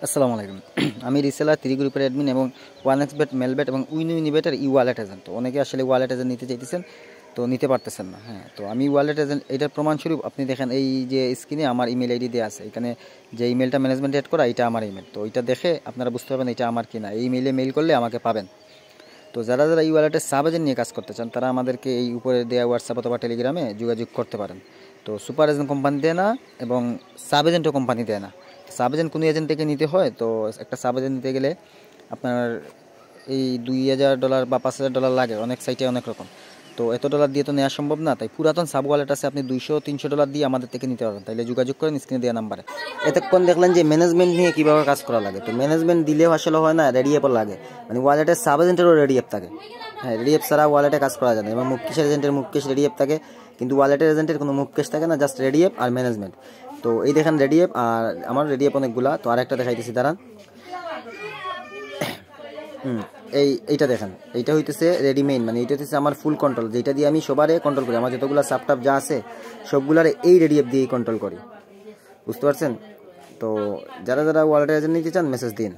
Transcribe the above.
আসসালামু আলাইকুম। আমি রিসেলার 3 গ্রুপের অ্যাডমিন এবং 1xbet মেলবেট এবং উইনিবেটের ওয়ালেট এজেন্ট। তো অনেকে আসলে ওয়ালেট এজেন্ট নিতে চাইতেছেন, তো নিতে পারতেছেন না। হ্যাঁ, তো আমি ওয়ালেট এজেন্ট, এটার প্রমাণস্বরূপ আপনি দেখেন এই যে স্ক্রিনে আমার ইমেল আইডি দেওয়া আছে, এখানে যে ইমেলটা ম্যানেজমেন্ট এড করা এটা আমার ইমেল। তো এটা দেখে আপনারা বুঝতে পারবেন এটা আমার কিনা। এই ইমেলে মেইল করলে আমাকে পাবেন। তো যারা যারা এই ওয়ালেটের সাব এজেন্ট নিয়ে কাজ করতে চান তারা আমাদেরকে এই উপরে দেওয়া হোয়াটসঅ্যাপ অথবা টেলিগ্রামে যোগাযোগ করতে পারেন। তো সুপার এজেন্ট কোম্পানি দেয় না এবং সাব এজেন্টও কোম্পানি দেয় না। সাব এজেন্ট কোনো এজেন্ট থেকে নিতে হয়, তো একটা সাব এজেন্ট নিতে গেলে আপনার এই $2000 বা $5000 লাগে, অনেক সাইটে অনেক রকম। তো এত ডলার দিয়ে তো নেওয়া সম্ভব না, তাই পুরাতন সাব ওয়ালেট আছে, আপনি $200-300 দিয়ে আমাদের থেকে নিতে পারবেন। তাইলে যোগাযোগ করেন স্ক্রিনে দেওয়া নাম্বারে। এতক্ষণ দেখলেন যে ম্যানেজমেন্ট নিয়ে কীভাবে কাজ করা লাগে। তো ম্যানেজমেন্ট দিলেও আসলে হয় না, রেডি অ্যাপও লাগে, মানে ওয়ালেটের সাব এজেন্টেরও রেডি অ্যাপ থাকে। হ্যাঁ, রেডি অ্যাপ ছাড়া ওয়ালেটে কাজ করা যায় না। এবং মুকেশের এজেন্টের মুকেশ রেডি অ্যাপ থাকে, কিন্তু ওয়ালেটের এজেন্টের কোনো মুকেশ থাকে না, জাস্ট রেডি অ্যাপ আর ম্যানেজমেন্ট। তো এই দেখেন রেডি অ্যাপ, আর আমার রেডি অ্যাপ অনেকগুলা। তো আরেকটা দেখাইতেছি দাঁড়ান। এইটা দেখেন, এইটা হইতেছে রেডিমেইন, মানে এইটা হচ্ছে আমার ফুল কন্ট্রোল, যেটা দিয়ে আমি সবারে কন্ট্রোল করি। আমার যতগুলো সাবটাপ যা আছে সবগুলারে এই রেডি অ্যাপ দিয়েই কন্ট্রোল করি। বুঝতে পারছেন? তো যারা যারা ওয়ালেট এজেন্ট নিতে চান মেসেজ দিন।